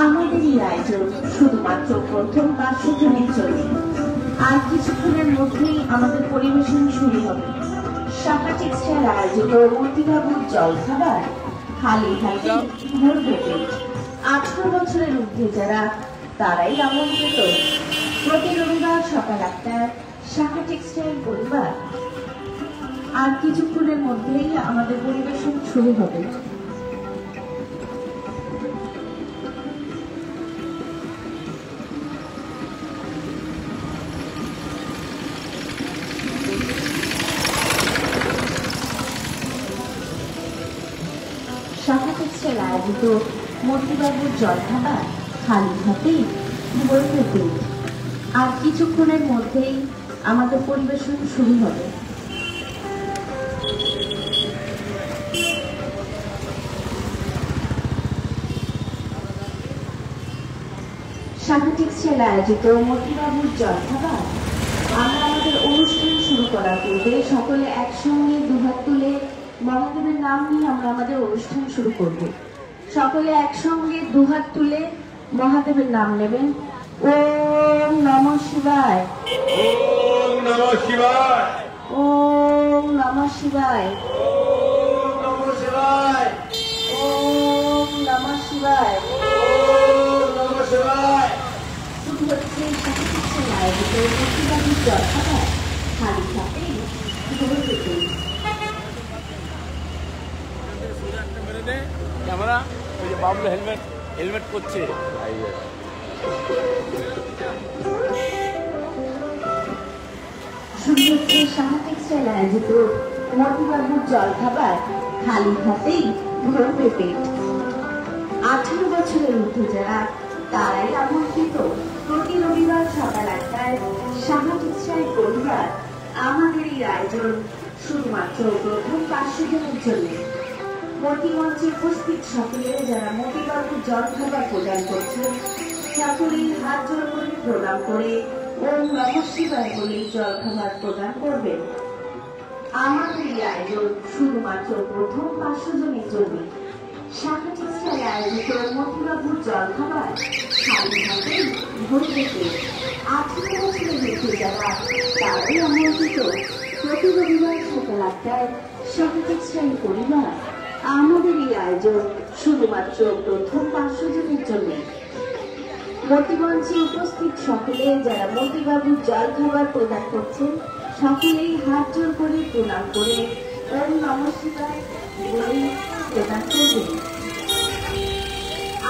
আমাদেরই আয়োজন শুধুমাত্র প্রথম 500 জনের জন্য। আর কিছুক্ষণের মধ্যেই আমাদের পরিবেশন শুরু হবে। শাখা টেক্সটাইল আয়োজিত মতিবাবুর জলখাবার খালি হাতে ভরবে পেট। 18 বছরের ঊর্ধ্বে যারা তারাই আমন্ত্রিত। প্রতি রবিবার সকাল 8টায় শাখা টেক্সটাইল পরিবার। আর কিছুক্ষণের মধ্যেই আমাদের পরিবেশন শুরু হবে। শাখা টেক্সটাইল আয়োজিত মতিবাবুর জলখাবার খালি হাতেই ভরবে পেট। আর কিছুক্ষণের মধ্যেই আমাদের পরিবেশন শুরু হবে। শাখা টেক্সটাইল আয়োজিত মতিবাবুর জলখাবার। আমরা আমাদের অনুষ্ঠান শুরু করার পূর্বে সকলে একসঙ্গে দুহাত তুলে মহাদেবের নাম নিয়ে আমরা আমাদের অনুষ্ঠান শুরু করব। সকলে একসঙ্গে দুহাত তুলে মহাদেবের নাম নেবেন। ওম নমঃ শিবায়, ওম নমঃ শিবায়, ওম নমঃ শিবায়, ওম নমঃ শিবায়, ওম নমঃ শিবায়, ওম নমঃ শিবায়। শুরু হচ্ছে শাখা টেক্সটাইল আয়োজিত মতিবাবুর জলখাবার খালি হাতেই ভরবে পেট। ক্যামেরা ওই যে বাবলু হেলমেট করছে। শুরু হচ্ছে শাখা টেক্সটাইল আয়োজিত মতিবাবুর জলখাবার খালি হাতেই ভরবে পেট। 18 বছরের ঊর্ধ্বে যারা তারাই আমন্ত্রিত। প্রতি রবিবার সকাল 8টায় শাখা টেক্সটাইল পরিবার। আমাদের এই আয়োজন শুধুমাত্র প্রথম 500 জনের জন্য। মতিমঞ্চে উপস্থিত সকলে যারা মতিবাবুর জলখাবার প্রদান করছেন সকলেই হাত জোর করে প্রণাম করে ওম নমঃ শিবায় বলে জলখাবার প্রদান করবেন। আমাদের এই আয়োজন শুধুমাত্র প্রথম 500 জনের জন্য। শাখা টেক্সটাইল আয়োজিত মতিবাবুর জলখাবার খালি হাতে ভরবে পেট। 18 বছরের ঊর্ধ্বে যারা তারাই আমন্ত্রিত। প্রতি রবিবার সকাল 8টায় শাখা টেক্সটাইল পরিবার। আমাদের এই আয়োজন শুধুমাত্র প্রথম 500 জনের জন্য। মতিমঞ্চে উপস্থিত সকলে যারা মতিবাবুর জলখাবার প্রদান করছেন সকলেই হাত জোর করে প্রণাম করে ওম নমঃ শিবায় বলে প্রদান করবেন।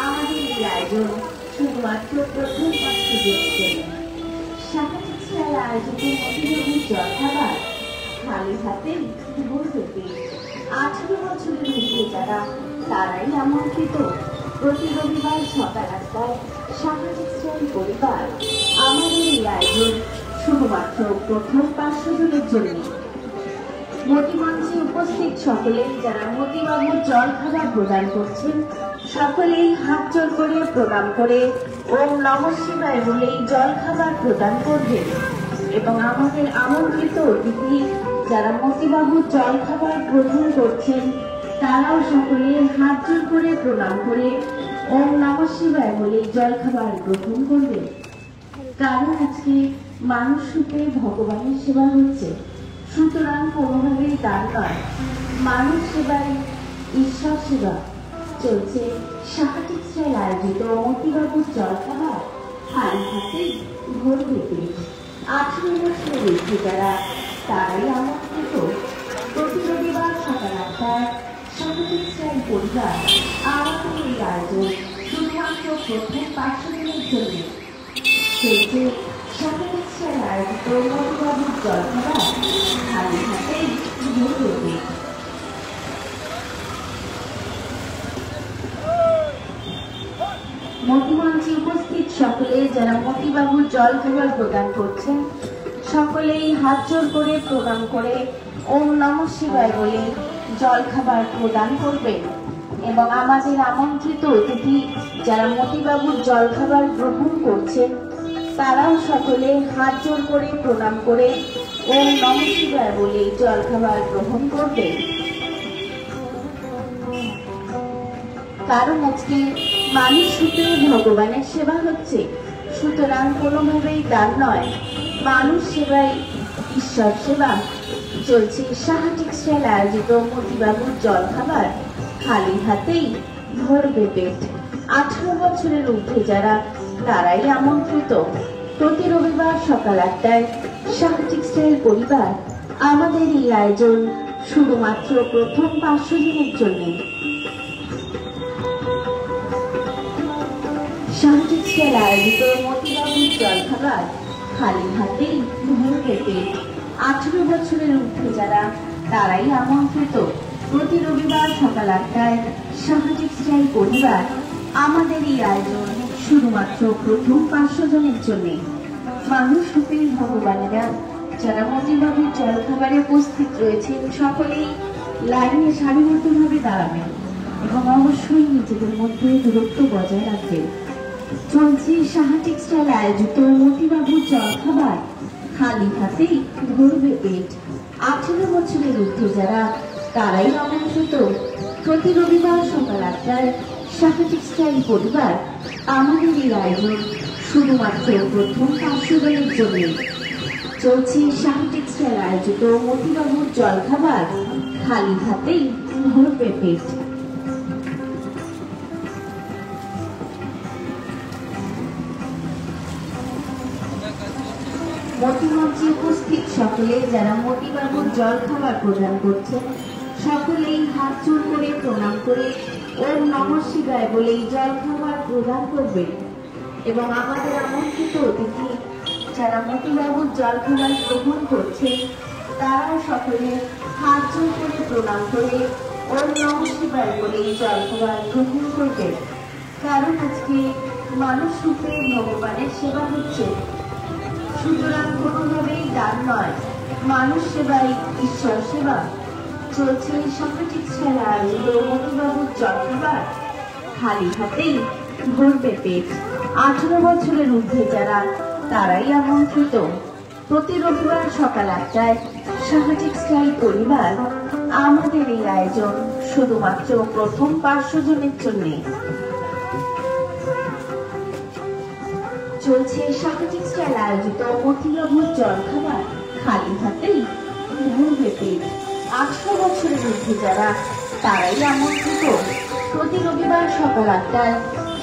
আমাদের এই আয়োজন শুধুমাত্র প্রথম 500 জনের জন্য। শাখা টেক্সটাইল আয়োজিত মতিবাবুর জলখাবার খালি হাতে ভরবে পেট। 18 বছরের ঊর্ধ্বে যারা তারাই আমন্ত্রিত। প্রতি রবিবার সকাল 8টায় শাখা টেক্সটাইল পরিবার। আমাদের এই আয়োজন শুধুমাত্র প্রথম 500 জনের জন্য। মতিমঞ্চে উপস্থিত সকলে যারা মতিবাবুর জলখাবার প্রদান করছেন সকলেই হাত জোর করে প্রণাম করে ওম নমঃ শিবায় বলেই জলখাবার প্রদান করবেন। এবং আমাদের আমন্ত্রিত অতিথি যারা মতিবাবুর জলখাবার গ্রহণ করছেন তারাও সকলে হাত জোর করে প্রণাম করে ওম নমঃ শিবায় বলে জলখাবার গ্রহণ করবেন। কারণ আজকে মানুষ রূপে ভগবানের সেবা হচ্ছে, সুতরাং কোনোভাবেই দান নয়, মানুষ সেবায় ঈশ্বর সেবা চলছে। শাখা টেক্সটাইল আয়োজিত মতিবাবুর জলখাবার খালি হাতে ভরবে পেট। 18 বছরের ঊর্ধ্বে যারা তারাই আমন্ত্রিত। প্রতি রবিবার সকাল 8টায় শাখা টেক্সটাইল পরিবার। আমাদের এই আয়োজন শুধুমাত্র প্রথম 500 জনের জন্য। চলছে শাখা টেক্সটাইল আয়োজিত মতিবাবুর জলখাবার খালি হাতেই ভরবে পেট। মতিমঞ্চে উপস্থিত সকলে যারা মতিবাবুর জলখাবার প্রদান করছেন সকলেই হাত জোর করে প্রণাম করে ওম নমঃ শিবায় বলে জলখাবার প্রদান করবেন। এবং আমাদের আমন্ত্রিত অতিথি যারা মতিবাবুর জলখাবার গ্রহণ করছেন তারাও সকলে হাত জোর করে প্রণাম করে ওম নমঃ শিবায় বলে জলখাবার গ্রহণ করবেন। কারণ আজকে মানুষ রূপে ভগবানের সেবা হচ্ছে, সুতরাং কোনোভাবেই দান নয়, মানুষ সেবাই ঈশ্বর সেবা। চলছে সাহা টেক্সটাইল আয়োজিত মতিবাবুর জলখাবার, খালি হাতেই ভরবে পেট। 18 বছরের ঊর্ধ্বে যারা তারাই আমন্ত্রিত। প্রতি রবিবার সকাল 8টায় সাহা টেক্সটাইল পরিবার আমাদের এই আয়োজন শুধুমাত্র প্রথম 500 জনের জন্য। সাহা টেক্সটাইল আয়োজিত মতিবাবুর জলখাবার, খালি হাতেই ভরবে পেট। 18 বছরের ঊর্ধ্বে যারা তারাই আমন্ত্রিত। প্রতি রবিবার সকাল 8টায় সাহা টেক্সটাইল পরিবার আমাদের এই আয়োজন শুধুমাত্র প্রথম 500 জনের জন্য। মানুষ রূপে ভগবানেরা যারা মতিবাবুর জলখাবারে উপস্থিত রয়েছেন সকলেই লাইনে সারিবদ্ধভাবে দাঁড়াবেন এবং অবশ্যই নিজেদের মধ্যে দূরত্ব বজায় রাখবেন। চলছে সাহা টেক্সটাইল আয়োজিত মতিবাবুর জলখাবার, খালি হাতেই ভরবে পেট। 18 বছরের ঊর্ধ্বে যারা তারাই আমন্ত্রিত। প্রতি রবিবার সকাল 8টায় সাহা টেক্সটাইল পরিবার আমাদের এই আয়োজন শুধুমাত্র প্রথম 500 জনের জন্য। চলছে সাহা টেক্সটাইল আয়োজিত মতিবাবুর জলখাবার, খালি হাতেই ভরবে পেট। মতিমঞ্চে উপস্থিত সকলে যারা মতিবাবুর জলখাবার প্রদান করছেন সকলেই হাত জোড় করে প্রণাম করে ওম নমঃ শিবায় বলেই জলখাবার প্রদান করবেন। এবং আমাদের আমন্ত্রিত অতিথি যারা মতিবাবুর জলখাবার গ্রহণ করছেন তারা সকলে হাত জোড় করে প্রণাম করে ওম নমঃ শিবায় বলেই জলখাবার গ্রহণ করবেন। কারণ আজকে মানুষ রূপে ভগবানের সেবা হচ্ছে, সুতরাং কোনোভাবেই দান নয়, মানুষ সেবাই ঈশ্বর সেবা। চলছে সাহা টেক্সটাইল আয়োজিত মতিবাবুর জলখাবার, খালি হাতেই ভরবে পেট। 18 বছরের ঊর্ধ্বে যারা তারাই আমন্ত্রিত। প্রতি রবিবার সকাল 8টায় সাহা টেক্সটাইল পরিবার আমাদের এই আয়োজন শুধুমাত্র প্রথম 500 জনের জন্য। চলছে সাহা টেক্সটাইল আয়োজিত মতিবাবুর জলখাবার, খালি হাতেই ভরবে পেট। 18 বছরের ঊর্ধ্বে যারা তারাই আমন্ত্রিত। প্রতি রবিবার সকাল 8টায়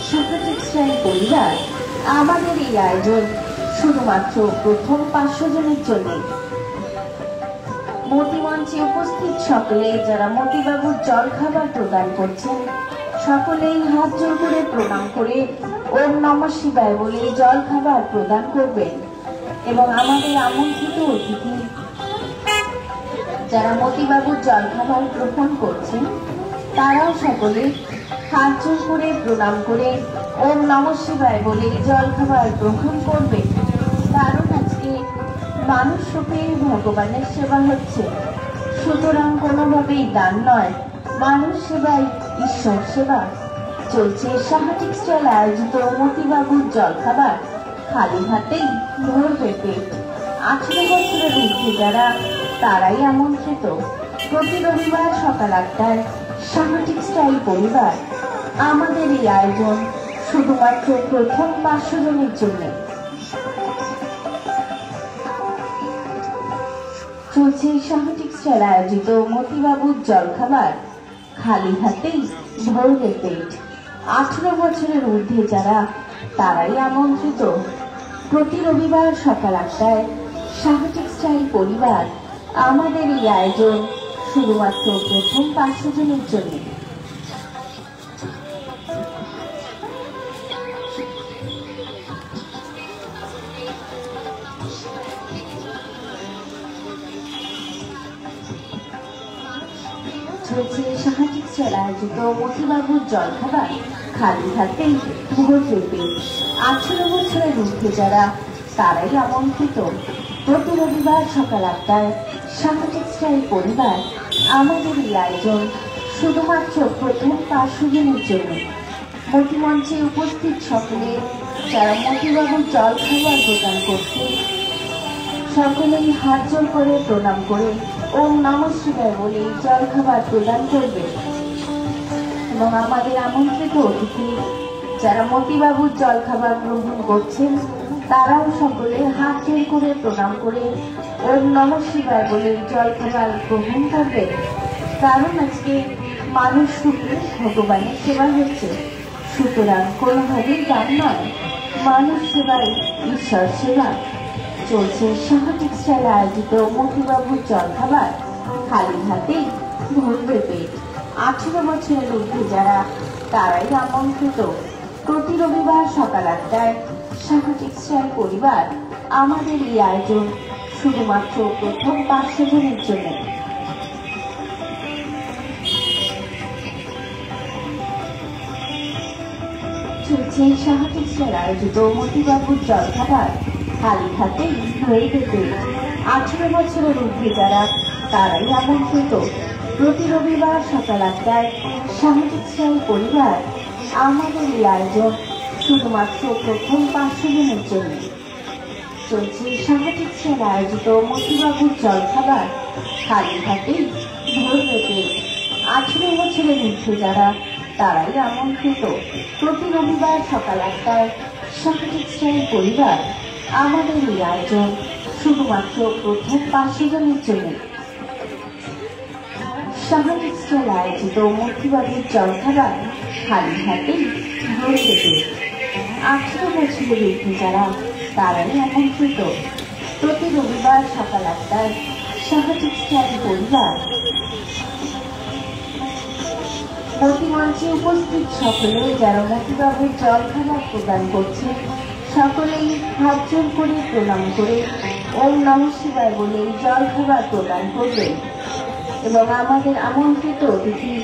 সাহা টেক্সটাইল পরিবার আমাদের এই আয়োজন শুধুমাত্র প্রথম 500 জনের জন্য। মতিমঞ্চে উপস্থিত সকলে যারা মতিবাবুর জলখাবার প্রদান করছেন সকলেই হাত জোড় করে প্রণাম করে ওম নমঃ শিবায় বলে জলখাবার প্রদান করবেন। এবং আমাদের আমন্ত্রিত অতিথি যারা মতিবাবুর জলখাবার গ্রহণ করছেন তারাও সকলে হাত জোড় করে প্রণাম করে ওম নমঃ শিবায় বলে জলখাবার গ্রহণ করবেন। কারণ আজকে মানুষ রূপে ভগবানের সেবা হচ্ছে, সুতরাং কোনোভাবেই দান নয়, মানুষ সেবাই ঈশ্বর সেবা। চলছে সাহা টেক্সটাইল আয়োজিত মতিবাবুর জলখাবার, খালি হাতেই ভরবে পেট। 18 বছরের ঊর্ধ্বে যারা তারাই আমন্ত্রিত। প্রতি রবিবার সকাল 8টায় সাহা টেক্সটাইল পরিবার আমাদের এই আয়োজন শুধুমাত্র প্রথম 500 জনের জন্য। চলছে সাহা টেক্সটাইল আয়োজিত মতিবাবুর জলখাবার, খালি হাতেই ভরবে পেট। 18 বছরের ঊর্ধ্বে যারা তারাই আমন্ত্রিত। প্রতি রবিবার সকাল 8টায় সাহা টেক্সটাইল পরিবার আমাদের এই আয়োজন শুধুমাত্র প্রথম 500 জনের জন্য। চলছে সাহা টেক্সটাইল আয়োজিত মতিবাবুর জলখাবার, খালি হাতেই ভরবে পেট। 18 বছরের ঊর্ধ্বে যারা তারাই আমন্ত্রিত। প্রতি রবিবার সকাল 8টায় সাহা টেক্সটাইল পরিবার আমাদের এই আয়োজন শুধুমাত্র প্রথম 500 জনের জন্য। মতিমঞ্চে উপস্থিত সকলে যারা মতিবাবুর জলখাবার প্রদান করছে সকলেই হাত জোড় করে প্রণাম করে ওম নমঃ শিবায় বলে জলখাবার প্রদান করবে। এবং আমাদের আমন্ত্রিত অতিথি যারা মতিবাবুর জলখাবার গ্রহণ করছেন তারাও সকলে হাত জোড় করে প্রণাম করে ওম নমঃ শিবায় বলে জলখাবার গ্রহণ করবে। কারণ আজকে মানুষ রূপে ভগবানের সেবা হচ্ছে, সুতরাং কোনোভাবেই গান নয়, মানুষ সেবায় ঈশ্বর সেবা। চলছে সাহা টেক্সটাইল আয়োজিত মতিবাবুর জলখাবার, খালি হাতেই ভরবে পেট। 18 বছরের ঊর্ধ্বে যারা তারাই আমন্ত্রিত। প্রতি রবিবার সকাল 8টায় সাহা টেক্সটাইল পরিবার আমাদের এই আয়োজন শুধুমাত্র প্রথম 500 জনের জন্য। চলছে সাহা টেক্সটাইল আয়োজিত মতিবাবুর জলখাবার, খালি হাতেই ভরবে পেট। 18 বছরের ঊর্ধ্বে যারা তারাই আমন্ত্রিত। প্রতি রবিবার সকাল 8টায় সাহা টেক্সটাইল পরিবার আমাদের এই আয়োজন শুধুমাত্র প্রথম 500 জনের জন্য। চলছে সাহা টেক্সটাইল আয়োজিত মতিবাবুর জলখাবার, খালি হাতেই ভরবে পেট। 18 বছরের ঊর্ধ্বে যারা তারাই আমন্ত্রিত। প্রতি রবিবার সকাল 8টায় সাহা টেক্সটাইল পরিবার আমাদের এই আয়োজন শুধুমাত্র প্রথম 500 জনের জন্য। সাহা টেক্সটাইল আয়োজিত মতিবাবুর জলখাবার, খালি হাতেই ভরবে পেট। 18 বছরের ঊর্ধ্বে যারা তারাই আমন্ত্রিত। প্রতি রবিবার সকাল 8টায় সাহা টেক্সটাইল পরিবার মতিমঞ্চে উপস্থিত সকলে যারা মতিবাবুর জলখাবার প্রদান করছে সকলেই হাত জোড় করে প্রণাম করে ওম নমঃ শিবায় বলে জলখাবার প্রদান করবে। এবং আমাদের আমন্ত্রিত অতিথি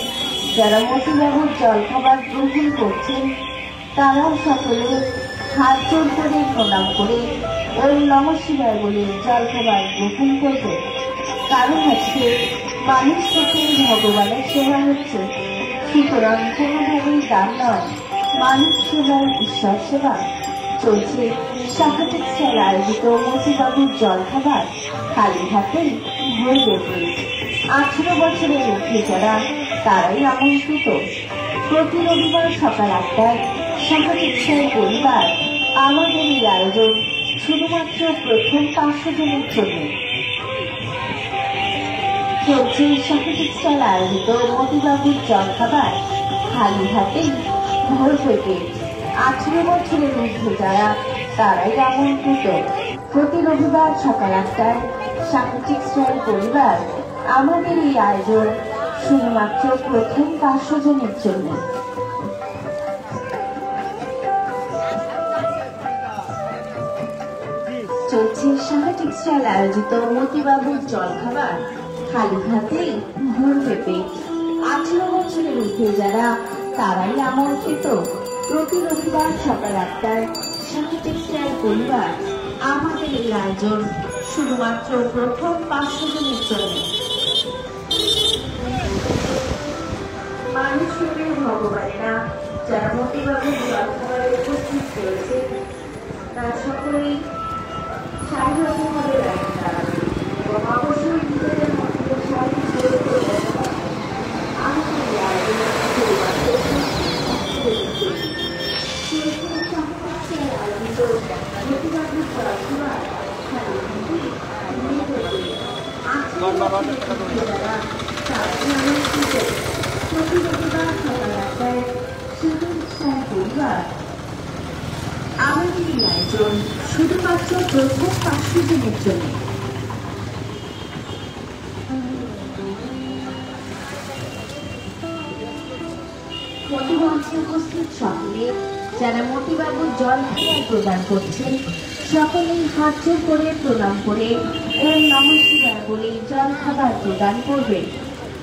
যারা মতিবাবুর জলখাবার গ্রহণ করছেন তারাও সকলে হাত জোড় করে প্রণাম করে ওম নমঃ শিবায় বলে জলখাবার গ্রহণ করবে। কারণ আজকে মানুষ থেকে ভগবানের সেবা হচ্ছে, সুতরাং কোনোভাবেই দান নয়, মানুষ সেবায় ঈশ্বর সেবা। চলছে সাহা টেক্সটাইল আয়োজিত মতিবাবুর জলখাবার, খালি হাতেই ভরবে পেট। 18 বছরের ঊর্ধ্বে যারা তারাই আমন্ত্রিত। প্রতি রবিবার সকাল 8টায় সাহা টেক্সটাইল পরিবার আমাদের এই আয়োজন শুধুমাত্র প্রথম 500 জনের জন্য। চলছে সাহা টেক্সটাইল আয়োজিত মতিবাবুর জলখাবার, খালি হাতেই ভরবে পেট। 18 বছরের ঊর্ধ্বে যারা তারাই আমন্ত্রিত। প্রতি রবিবার সকাল 8টায় সাহা টেক্সটাইল পরিবার আমাদের এই আয়োজন শুধুমাত্র প্রথম 500 জনের জন্য। চলছে সাহা টেক্সটাইল আয়োজিত মতিবাবুর জলখাবার, খালি হাতেই ভরবে পেট। 18 বছরের ঊর্ধ্বে যারা তারাই আমন্ত্রিত। প্রতি রবিবার সকাল 8টায় সাহা টেক্সটাইল পরিবার আমাদের এই আয়োজন শুধুমাত্র প্রথম 500 জনের জন্য। মানুষ রূপে ভগবানেরা যারা মতিবাবুর জলখাবারে উপস্থিত রয়েছে তারা সকলেই সারিবদ্ধভাবে লাইনে দাঁড়াবে এবং অবশ্যই নিজেদের মধ্যে সারি জোড়ে করে আমাদের এই আয়োজন শুধুমাত্র মতিবাবুর জলখাবার, খালি হাতেই ভরবে পেট। 18 বছরের যারা তারাই আমন্ত্রিত। প্রতি রবিবার সকাল 8টায় সাহা টেক্সটাইল পরিবার আমাদের এই আয়োজন শুধুমাত্র প্রথম 500 জনের জন্য। মতিমঞ্চে উপস্থিত সকলে যারা মতিবাবুর জলখাবার প্রদান করছেন সকলেই হাত জোড় করে প্রণাম করে ওম নমঃ শিবায় বলে জলখাবার প্রদান করবে।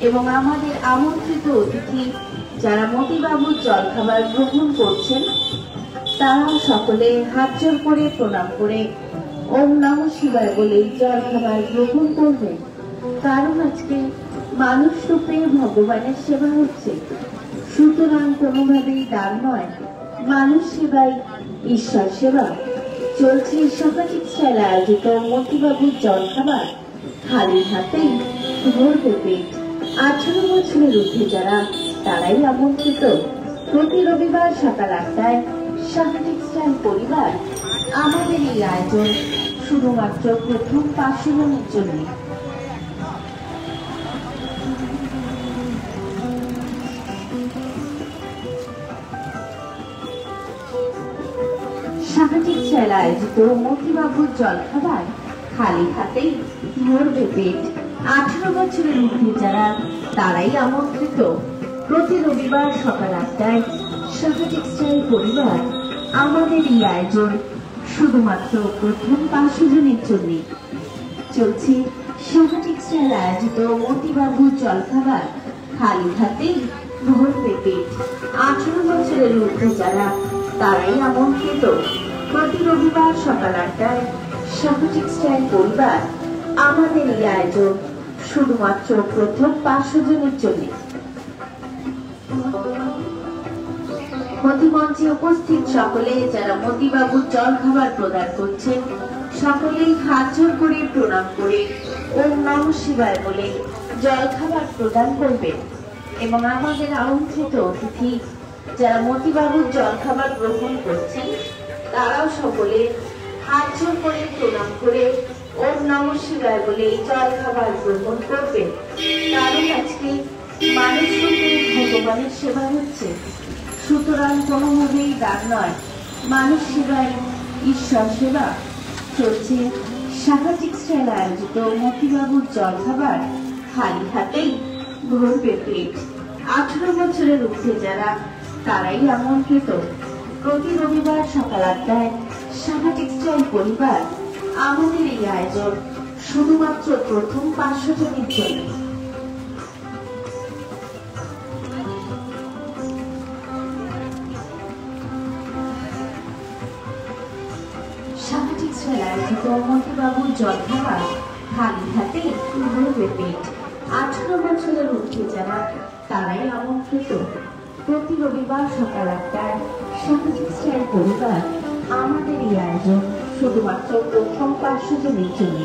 এবং আমাদের আমন্ত্রিত অতিথি যারা মতিবাবুর জলখাবার গ্রহণ করছেন তারাও সকলে হাত জোড় করে প্রণাম করে ওম নমঃ শিবায় বলে জলখাবার গ্রহণ করবে। কারণ আজকে মানুষ রূপে ভগবানের সেবা হচ্ছে, সুতরাং কোনোভাবেই দান নয়, মানুষ সেবাই ঈশ্বর সেবা। চলছে সাহা টেক্সটাইল আয়োজিত মতিবাবুর জলখাবার, খালি হাতেই ভরবে পেট। 18 বছরের ঊর্ধ্বে যারা তারাই আমন্ত্রিত। প্রতি রবিবার সকাল 8টায় সাহা টেক্সটাইল পরিবার আমাদের এই আয়োজন শুধুমাত্র প্রথম 500 জনের জন্য। সাহা টেক্সটাইল আয়োজিত মতিবাবুর জলখাবার খালি হাতেই ভরবে পেট। 18 বছরের ঊর্ধ্বে যারা তারাই আমন্ত্রিত। প্রতি রবিবার সকাল 8টায় সাহা টেক্সটাইল পরিবার আমাদের এই আয়োজন শুধুমাত্র প্রথম 500 জনের জন্য। চলছে সাহা টেক্সটাইল আয়োজিত মতিবাবুর জলখাবার খালি হাতেই ভরবে পেট। 18 বছরের ঊর্ধ্বে যারা তারাই আমন্ত্রিত। প্রতি রবিবার সকাল 8টায় সাহা টেক্সটাইল পরিবার আমাদের এই আয়োজন শুধুমাত্র প্রথম 500 জনের জন্য। মতিমঞ্চে উপস্থিত সকলে যারা মতিবাবুর জলখাবার প্রদান করছেন সকলেই হাত জোড় করে প্রণাম করে ওম নমঃ শিবায় বলে জলখাবার প্রদান করবেন এবং আমাদের আমন্ত্রিত অতিথি যারা মতিবাবুর জলখাবার গ্রহণ করছেন তারাও সকলে হাত জোড় করে প্রণাম করে ওম নমঃ শিবায় বলে জলখাবার গ্রহণ করবেন। কারণ আজকে মানুষ রূপে ভগবানের সেবা হচ্ছে, সুতরাং কোনোভাবেই দান নয়, মানুষ সেবায় ঈশ্বর সেবা। চলছে সাহা টেক্সটাইল আয়োজিত মতিবাবুর জলখাবার খালি হাতেই ভরবে পেট। 18 বছরের ঊর্ধ্বে যারা তারাই আমন্ত্রিত। প্রতি রবিবার সকাল 8টায় সাহা টেক্সটাইল পরিবার আমাদের এই আয়োজন শুধুমাত্র প্রথম 500 জনের জন্য। সাহা টেক্সটাইল আয়োজিত মতিবাবুর জলখাবার খালি হাতে ভরবে পেট। 18 বছরের ঊর্ধ্বে যারা তারাই আমন্ত্রিত। প্রতি রবিবার সকাল 8টায় সাহা টেক্সটাইল পরিবার আমাদের এই আয়োজন শুধুমাত্র প্রথম 500 জনের জন্য।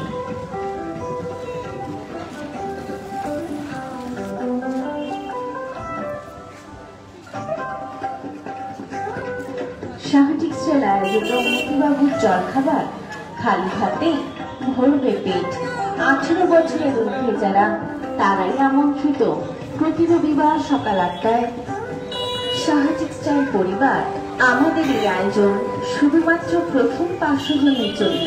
সাহা টেক্সটাইল আয়োজিত মতিবাবুর জলখাবার খালি হাতে ভরবে পেট। 18 বছরের ঊর্ধ্বে যারা তারাই আমন্ত্রিত। প্রতি রবিবার সকাল 8টায় সাহা টেক্সটাইল পরিবার আমাদের এই আয়োজন শুধুমাত্র প্রথম 500 জনের জন্য।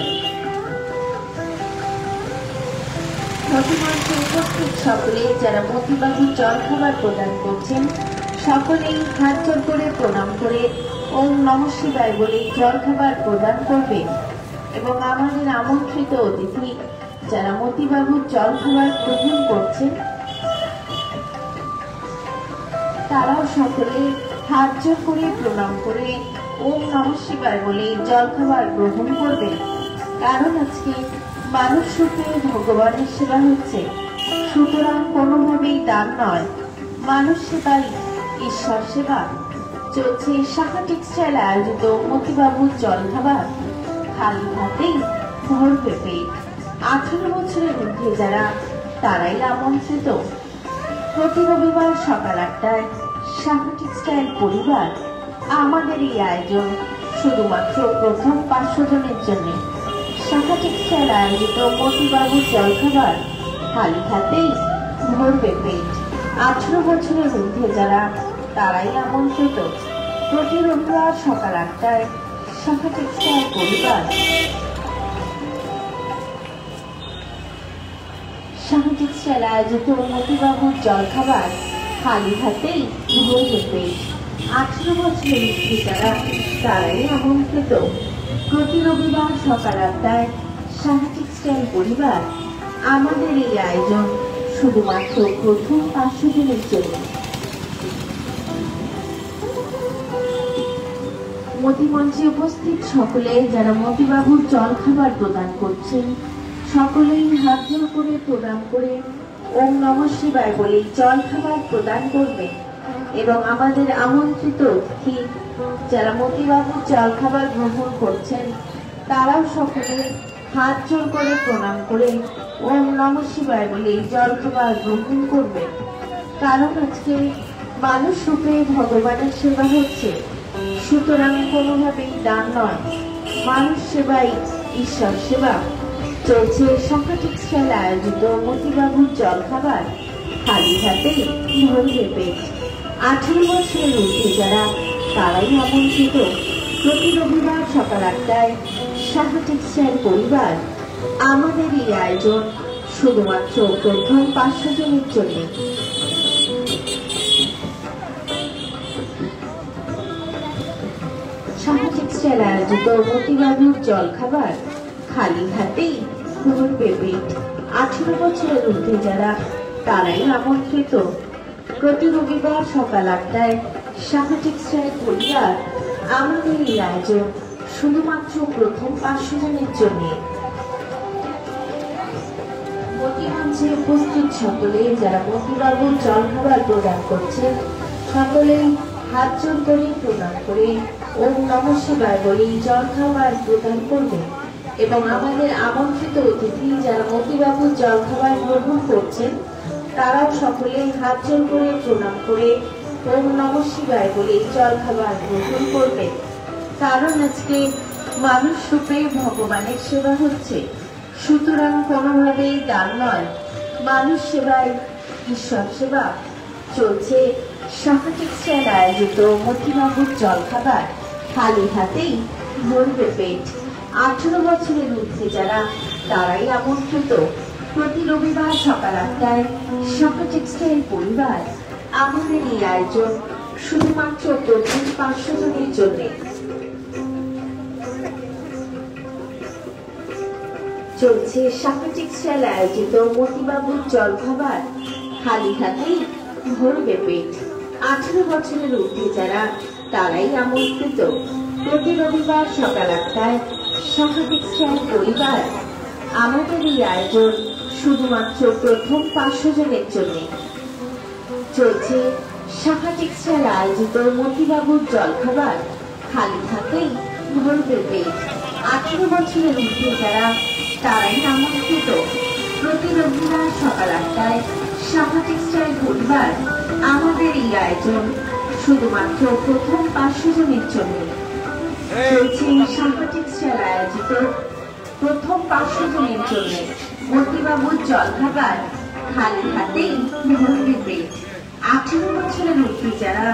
মতিমঞ্চে উপস্থিত সকলে যারা মতিবাবুর জলখাবার প্রদান করছেন সকলেই হাত জোড় করে প্রণাম করে ওম নমঃ শিবায় বলে জলখাবার প্রদান করবে এবং আমাদের আমন্ত্রিত অতিথি যারা মতিবাবুর জলখাবার গ্রহণ করছেন তারাও সকলে হাত জোড় করে প্রণাম করে ওম নমঃ শিবায় বলে জলখাবার গ্রহণ করবে। কারণ আজকে মানুষ রূপে ভগবানের সেবা হচ্ছে, সুতরাং কোনোভাবেই দান নয়, মানুষ সেবাই ঈশ্বর সেবা। চলছে সাহা টেক্সটাইল আয়োজিত মতিবাবুর জলখাবার খালি হাতেই ভরবে পেট। 18 বছরের ঊর্ধ্বে যারা তারাই আমন্ত্রিত। প্রতি রবিবার সকাল 8টায় সাহা টেক্সটাইল পরিবার আমাদের এই আয়োজন শুধুমাত্র প্রথম 500 জনের জন্য। সাহা টেক্সটাইল আয়োজিত মতিবাবুর জলখাবার খালি হাতেই ভরবে পেট। 18 বছরের ঊর্ধ্বে যারা তারাই আমন্ত্রিত। প্রতি রবিবার সকাল 8টায় সাহা টেক্সটাইল পরিবার সাহা টেক্সটাইল আয়োজিত মতিবাবুর জলখাবার খালি হাতেই ভরবে পেট। 18 বছরের ঊর্ধ্বে যারা তারাই আমন্ত্রিত। প্রতি রবিবার সকাল 8টায় সাহা টেক্সটাইল পরিবার আমাদের এই আয়োজন শুধুমাত্র প্রথম 500 জনের জন্য। মতিমঞ্চে উপস্থিত সকলে যারা মতিবাবুর জলখাবার প্রদান করছেন সকলেই হাত জোড় করে প্রণাম করে ওম নমঃ শিবায় বলে জলখাবার প্রদান করবে এবং আমাদের আমন্ত্রিত অতিথি যারা মতিবাবুর জলখাবার গ্রহণ করছেন তারাও সকলে হাত জোড় করে প্রণাম করে ওম নমঃ শিবায় বলে জলখাবার গ্রহণ করবে। কারণ আজকে মানুষ রূপে ভগবানের সেবা হচ্ছে, সুতরাং কোনোভাবেই দান নয়, মানুষ সেবাই ঈশ্বর সেবা। চলছে শাখা টেক্সটাইল আয়োজিত মতিবাবুর জলখাবার, খালি হাতেই ভরবে পেট। 18 বছরের ঊর্ধ্বে যারা তারাই আমন্ত্রিত। প্রতি রবিবার সকাল 8টায় শাখা টেক্সটাইল পরিবার আমাদের এই আয়োজন শুধুমাত্র প্রথম 500 জনের জন্য। শাখা টেক্সটাইল আয়োজিত মতিবাবুর জলখাবার, খালি হাতেই ভরবে পেট। 18 বছরের ঊর্ধ্বে যারা তারাই আমন্ত্রিত। প্রতি রবিবার সকাল 8টায় শাখা টেক্সটাইল পরিবার আমাদের এই আয়োজন শুধুমাত্র প্রথম 500 জনের জন্য। মতিমঞ্চে উপস্থিত সকলে যারা মতিবাবুর জলখাবার প্রদান করছেন, সকলেই হাত জোড় করে প্রদান করে ওম নমঃ শিবায় বলে জলখাবার প্রদান করবেন। এবং আমাদের আমন্ত্রিত অতিথি যারা মতিবাবুর জলখাবার গ্রহণ করছেন, তারাও সকলে হাত জোড় করে প্রণাম করে ওম নমঃ শিবায় বলে জলখাবার গ্রহণ করবেন। কারণ আজকে মানুষ রূপে ভগবানের সেবা হচ্ছে, সুতরাং কোনোভাবেই দান নয়, মানুষ সেবাই ঈশ্বর সেবা। চলছে শাখা টেক্সটাইল আয়োজিত মতিবাবুর জলখাবার, খালি হাতেই ভরবে পেট। 18 বছরের ঊর্ধ্বে যারা তারাই আমন্ত্রিত। প্রতি রবিবার সকাল 8টায় শাখা টেক্সটাইল পরিবার আমাদের এই আয়োজন শুধুমাত্র প্রথম 500 জনের জন্য। চলছে শাখা টেক্সটাইল আয়োজিত মতিবাবুর জলখাবার, খালি হাতেই ভরবে পেট। 18 বছরের ঊর্ধ্বে যারা তারাই আমন্ত্রিত। প্রতি রবিবার সকাল 8টায় শাখা টেক্সটাইল পরিবার আমাদের এই আয়োজন শুধুমাত্র প্রথম 500 জনের জন্য। চলছে শাখা টেক্সটাইল আয়োজিত মতিবাবুর জলখাবার, খালি হাতেই ভরবে পেট। 18 বছরের ঊর্ধ্বে যারা তারাই আমন্ত্রিত। প্রতি রবিবার সকাল 8টায় শাখা টেক্সটাইল পরিবার আমাদের এই আয়োজন শুধুমাত্র প্রথম 500 জনের জন্য। চলছে শাখা টেক্সটাইল আয়োজিত প্রথম 500 জনের জন্য মতিবাবুর জলখাবার, খালি হাতেই ভরবে পেট। 18 বছরের ঊর্ধ্বে যারা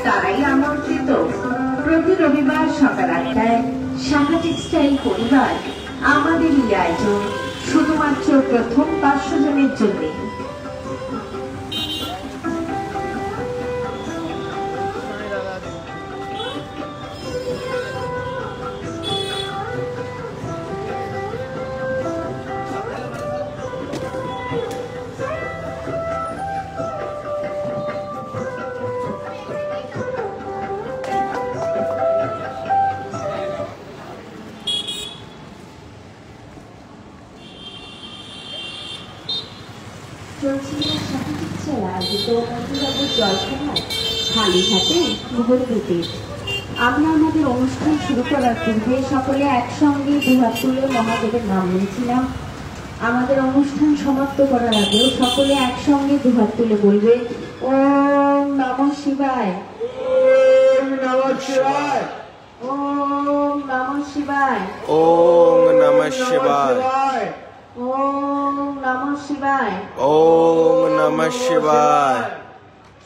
তারাই আমন্ত্রিত। প্রতি রবিবার সকাল 8টায় শাখা টেক্সটাইল পরিবার আমাদের এই আয়োজন শুধুমাত্র প্রথম 500 জনের জন্য। চলছিল শাখা টেক্সটাইল আয়োজিত মতিবাবুর জলখাবার, খালি হাতে ভরবে পেট। আমরা আমাদের অনুষ্ঠান শুরু করার পূর্বে সকলে একসঙ্গে দুহাত তুলে মহাদেবের নাম নিয়েছিলাম। আমাদের অনুষ্ঠান সমাপ্ত করার আগেও সকলে একসঙ্গে দুহাত তুলে বলবে ওম নমঃ শিবায়, ওম নমঃ শিবায়, ওম নমঃ শিবায়, ওম নমঃ শিবায়, ওম নমঃ শিবায়, ওম নমঃ শিবায়।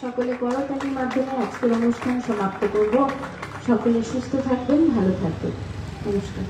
সকলে করতালির মাধ্যমে আজকের অনুষ্ঠান সমাপ্ত করব। সকলে সুস্থ থাকবেন, ভালো থাকবেন। নমস্কার।